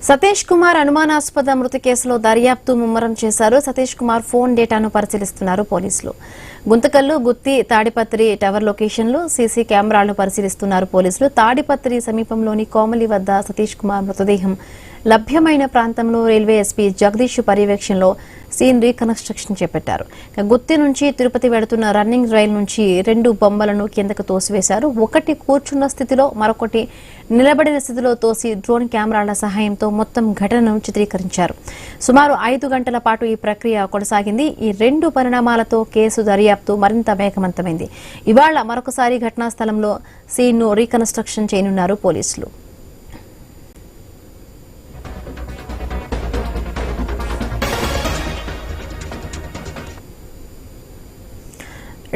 సతీష్ కుమార్ అనుమానాస్పద మృతి కేసులో దర్యాప్తు ముమ్మరం చేశారు. సతీష్ కుమార్ ఫోన్ డేటాను పరిశీలిస్తున్నారు పోలీసులు. గుంతకల్లు, గుత్తి, తాడిపత్రి టవర్ లొకేషన్లు, సీసీ కెమెరాలను పరిశీలిస్తున్నారు పోలీసులు. తాడిపత్రి సమీపంలోని కోమలి వద్ద సతీష్ కుమార్ మృతదేహం లభ్యమైన ప్రాంతంలో రైల్వే ఎస్పీ జగదీష్ పర్యవేక్షణలో సీన్ రీకన్స్ట్రక్షన్ చేపట్టారు. గుత్తి నుంచి తిరుపతి వెడుతున్న రన్నింగ్ రైలు నుంచి 2 బొమ్మలను కిందకు తోసివేశారు. ఒకటి కూర్చున్న స్థితిలో, మరొకటి నిలబడిన స్థితిలో తోసి డ్రోన్ కెమెరాల సహాయంతో మొత్తం ఘటనను చిత్రీకరించారు. సుమారు 5 గంటల పాటు ఈ ప్రక్రియ కొనసాగింది. ఈ 2 పరిణామాలతో కేసు దర్యాప్తు మరింత వేగవంతమైంది. ఇవాళ మరొకసారి ఘటనా స్థలంలో సీన్ను రీకన్స్ట్రక్షన్ చేయనున్నారు పోలీసులు.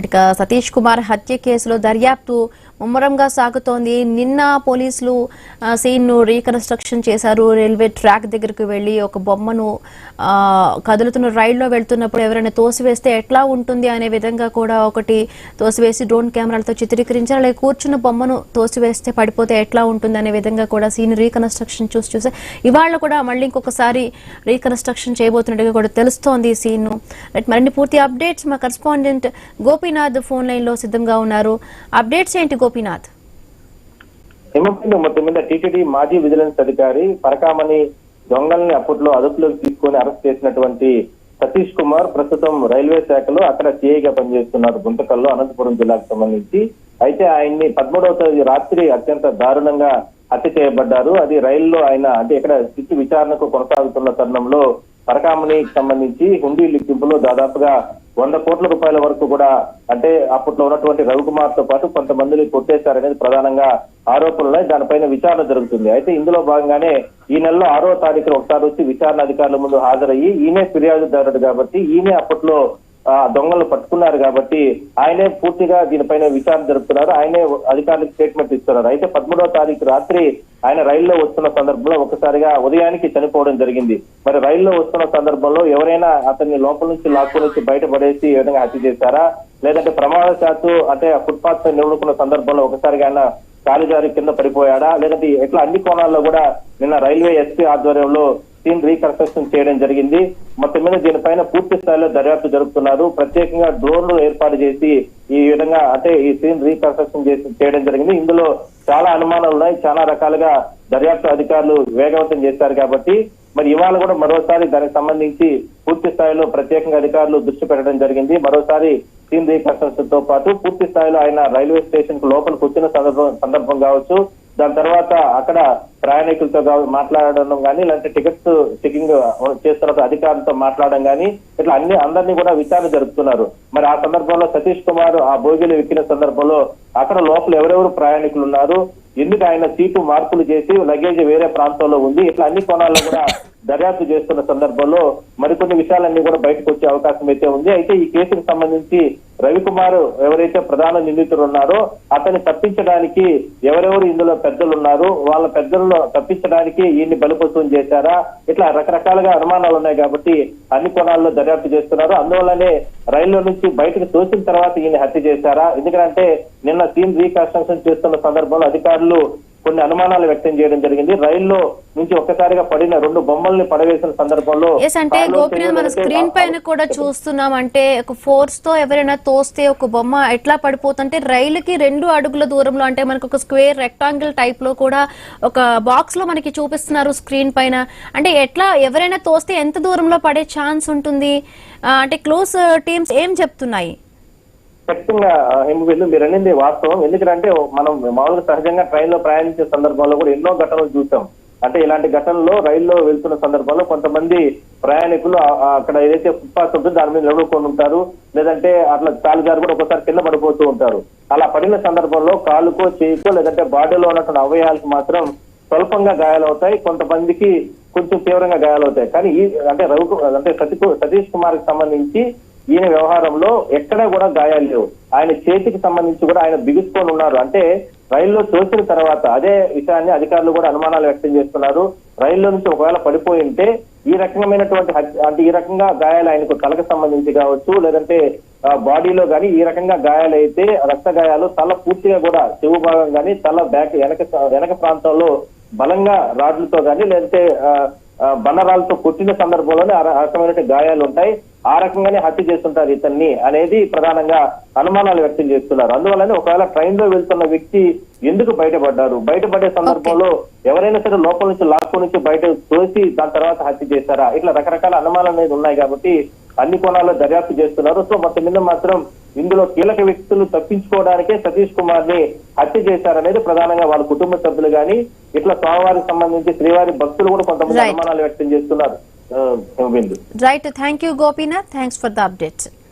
ఇక సతీష్ కుమార్ హత్య కేసులో దర్యాప్తు ముమ్మరంగా సాగుతోంది. నిన్న పోలీసులు సీన్ను రీకన్స్ట్రక్షన్ చేశారు. రైల్వే ట్రాక్ దగ్గరకు వెళ్లి ఒక బొమ్మను కదులుతున్న రైల్లో వెళ్తున్నప్పుడు ఎవరైనా తోసివేస్తే ఎట్లా ఉంటుంది అనే విధంగా కూడా ఒకటి తోసివేసి డ్రోన్ కెమెరాలతో చిత్రీకరించారు. అలాగే కూర్చున్న బొమ్మను తోసివేస్తే పడిపోతే ఎట్లా ఉంటుంది అనే విధంగా కూడా సీన్ రీకన్స్ట్రక్షన్ చూసారు. ఇవాళ కూడా మళ్ళీ ఇంకొకసారి రీకన్స్ట్రక్షన్ చేయబోతున్నట్టుగా కూడా తెలుస్తోంది ఈ సీన్. మరిన్ని పూర్తి అప్డేట్స్ మా కరెస్పాండెంట్ గోపీనాథ్ ఫోన్ లైన్ లో సిద్ధంగా ఉన్నారు. అప్డేట్స్ ఏంటి గోపీనాథ్? మొత్తం మీద టీటీడీ మాజీ విజిలెన్స్ అధికారి పరకామణి దొంగల్ని అప్పట్లో అదుపులోకి తీసుకొని అరెస్ట్ చేసినటువంటి సతీష్ కుమార్ ప్రస్తుతం రైల్వే శాఖలో అక్కడ సిఐగా పనిచేస్తున్నారు గుంతకల్లో, అనంతపురం జిల్లాకు సంబంధించి. అయితే ఆయన్ని 13వ తేదీ రాత్రి అత్యంత దారుణంగా హత్య చేయబడ్డారు. అది రైల్లో ఆయన ఇక్కడ స్థితి విచారణకు కొనసాగుతున్న తరుణంలో పరకామణికి సంబంధించి హుండీ లిక్కింపులో దాదాపుగా 100 కోట్ల రూపాయల వరకు కూడా అప్పట్లో ఉన్నటువంటి రవికుమార్ తో పాటు కొంతమందిని కొట్టేశారనేది ప్రధానంగా ఆరోపణలు. దానిపైన విచారణ జరుగుతుంది. అయితే ఇందులో భాగంగానే ఈ నెలలో 6వ తారీఖున ఒకసారి వచ్చి విచారణ అధికారుల ముందు హాజరయ్యి ఈయనే ఫిర్యాదుదారుడు కాబట్టి, ఈయనే అప్పట్లో దొంగలు పట్టుకున్నారు కాబట్టి ఆయనే పూర్తిగా దీనిపైన విచారణ జరుపుతున్నారు. ఆయనే అధికారులకు స్టేట్మెంట్ ఇస్తున్నారు. అయితే 13వ తారీఖు రాత్రి ఆయన రైల్లో వస్తున్న సందర్భంలో ఒకసారిగా ఉదయానికి చనిపోవడం జరిగింది. మరి రైల్లో వస్తున్న సందర్భంలో ఎవరైనా అతన్ని లోపల నుంచి లాక్కుని బయటపడేసి ఏ విధంగా హత్య చేశారా, లేదంటే ప్రమాదశాత్తు ఫుట్పాత్ పై నిలబడుకున్న సందర్భంలో ఒకసారిగా ఆయన కాలిజారి కింద పడిపోయాడా, లేదంటే ఇట్లా అన్ని కోణాల్లో కూడా నిన్న రైల్వే ఎస్పీ ఆధ్వర్యంలో సీన్ రీకన్స్ట్రక్షన్ చేయడం జరిగింది. మొత్తం మీద దీనిపైన పూర్తి స్థాయిలో దర్యాప్తు జరుపుతున్నారు. ప్రత్యేకంగా డ్రోన్లు ఏర్పాటు చేసి ఈ విధంగా ఈ సీన్ రీకన్స్ట్రక్షన్ చేయడం జరిగింది. ఇందులో చాలా అనుమానాలు ఉన్నాయి. చాలా రకాలుగా దర్యాప్తు అధికారులు వేగవంతం చేశారు కాబట్టి మరి ఇవాళ కూడా మరోసారి దానికి సంబంధించి పూర్తి స్థాయిలో ప్రత్యేకంగా అధికారులు దృష్టి పెట్టడం జరిగింది. మరోసారి సీన్ రీకన్స్ట్రక్షన్ తో పాటు పూర్తి స్థాయిలో ఆయన రైల్వే స్టేషన్ కు లోపలికి వచ్చిన సందర్భం కావచ్చు, దాని తర్వాత అక్కడ ప్రయాణికులతో మాట్లాడడం కానీ, లేదంటే టికెట్స్ చెకింగ్ చేస్తున్న అధికారులతో మాట్లాడడం కానీ, ఇట్లా అందరినీ కూడా విచారణ జరుపుతున్నారు. మరి ఆ సందర్భంలో సతీష్ కుమార్ ఆ బోగిలు ఎక్కిన సందర్భంలో అక్కడ లోపల ఎవరెవరు ప్రయాణికులు ఉన్నారు, ఎందుకు ఆయన సీటు మార్పులు చేసి లగేజ్ వేరే ప్రాంతంలో ఉంది, ఇట్లా అన్ని కోణాల్లో కూడా దర్యాప్తు చేస్తున్న సందర్భంలో మరికొన్ని విషయాలన్నీ కూడా బయటకు వచ్చే అవకాశం అయితే ఉంది. అయితే ఈ కేసుకు సంబంధించి రవికుమార్ ఎవరైతే ప్రధాన నిందితులు ఉన్నారో అతన్ని తప్పించడానికి ఎవరెవరు ఇందులో పెద్దలు ఉన్నారు, వాళ్ళ పెద్దలను తప్పించడానికి ఈయన్ని బలిపశువుని చేశారా, ఇట్లా రకరకాలుగా అనుమానాలు ఉన్నాయి కాబట్టి అన్ని కోణాల్లో దర్యాప్తు చేస్తున్నారు. అందువల్లనే రైల్లో నుంచి బయటకు తోసిన తర్వాత ఈయన హత్య చేశారా, ఎందుకంటే నిన్న సీన్ రీకన్స్ట్రక్షన్ చేస్తున్న సందర్భంలో అధికారులు కొన్ని అనుమానాలు వ్యక్తం చేయడం జరిగింది. రైల్లో నుంచి ఒక్కసారిగా పడిన 2 బొమ్మల్ని పడవేసిన సందర్భంలో అంటే గోపినాథ్ మన స్క్రీన్ పైన కూడా చూస్తున్నాం. అంటే ఒక ఫోర్స్ తో ఎవరైనా తోస్తే ఒక బొమ్మ ఎట్లా పడిపోతుంటే రైలుకి 2 అడుగుల దూరంలో, అంటే మనకు ఒక స్క్వేర్ రెక్టాంగిల్ టైప్ లో కూడా ఒక బాక్స్ లో మనకి చూపిస్తున్నారు స్క్రీన్ పైన. అంటే ఎట్లా ఎవరైనా తోస్తే ఎంత దూరంలో పడే ఛాన్స్ ఉంటుంది? అంటే క్లోజ్ టీమ్స్ ఏం చెప్తున్నాయి? ఖచ్చితంగా మీరు అనేది వాస్తవం. ఎందుకంటే మనం మామూలుగా సహజంగా ట్రైన్ లో ప్రయాణించే సందర్భంలో కూడా ఎన్నో ఘటనలు చూసాం. ఇలాంటి ఘటనలో రైల్లో వెళ్తున్న సందర్భంలో కొంతమంది ప్రయాణికులు అక్కడ ఏదైతే ఫుట్పాత్ ఉంటుందో దాని మీద నిలబడుకొని ఉంటారు, లేదంటే అట్లా కాలుగారు కూడా ఒకసారి కింద పడిపోతూ ఉంటారు. అలా పడిన సందర్భంలో కాలుకో, చేయికో, లేదంటే బాడీలో ఉన్నటువంటి అవయవాలకు మాత్రం స్వల్పంగా గాయాలవుతాయి, కొంతమందికి కొంచెం తీవ్రంగా గాయాలవుతాయి. కానీ సతీష్ కుమార్ కి సంబంధించి ఈయన వ్యవహారంలో ఎక్కడా కూడా గాయాలు లేవు. ఆయన చేతికి సంబంధించి కూడా ఆయన బిగుసుకొని ఉన్నారు. అంటే రైల్లో తోసిన తర్వాత అదే విషయాన్ని అధికారులు కూడా అనుమానాలు వ్యక్తం చేస్తున్నారు. రైల్లో నుంచి ఒకవేళ పడిపోయి ఉంటే ఈ రకమైనటువంటి ఈ రకంగా గాయాలు ఆయనకు తలకు సంబంధించి కావచ్చు, లేదంటే బాడీలో కానీ ఈ రకంగా గాయాలైతే రక్త గాయాలు తల పూర్తిగా కూడా చెవు భాగం కానీ తల వెనక ప్రాంతంలో బలంగా రాడ్లతో కానీ లేదంటే బండరాలతో కొట్టిన సందర్భంలోనే ఆ రకమైన గాయాలు ఉంటాయి. ఆ రకంగానే హత్య చేస్తుంటారు ఇతన్ని అనేది ప్రధానంగా అనుమానాలు వ్యక్తం చేస్తున్నారు. అందువల్లనే ఒకవేళ ట్రైన్ లో వెళ్తున్న వ్యక్తి ఎందుకు బయటపడే సందర్భంలో ఎవరైనా సరే లోపల నుంచి లాక్కో నుంచి బయట తోసి దాని తర్వాత హత్య చేశారా, ఇట్లా రకరకాల అనుమానాలు అనేది ఉన్నాయి. కాబట్టి అన్ని కోణాల్లో దర్యాప్తు చేస్తున్నారు. సో మొత్తం మీద మాత్రం ఇందులో కీలక వ్యక్తులు తప్పించుకోవడానికే సతీష్ కుమార్ ని హత్య చేశారనేది ప్రధానంగా వాళ్ళ కుటుంబ సభ్యులు గాని ఇట్లా స్వామివారికి సంబంధించి శ్రీవారి భక్తులు కూడా కొంతమంది అనుమానాలు వ్యక్తం చేస్తున్నారు. Right, thank you Gopinath, thanks for the update.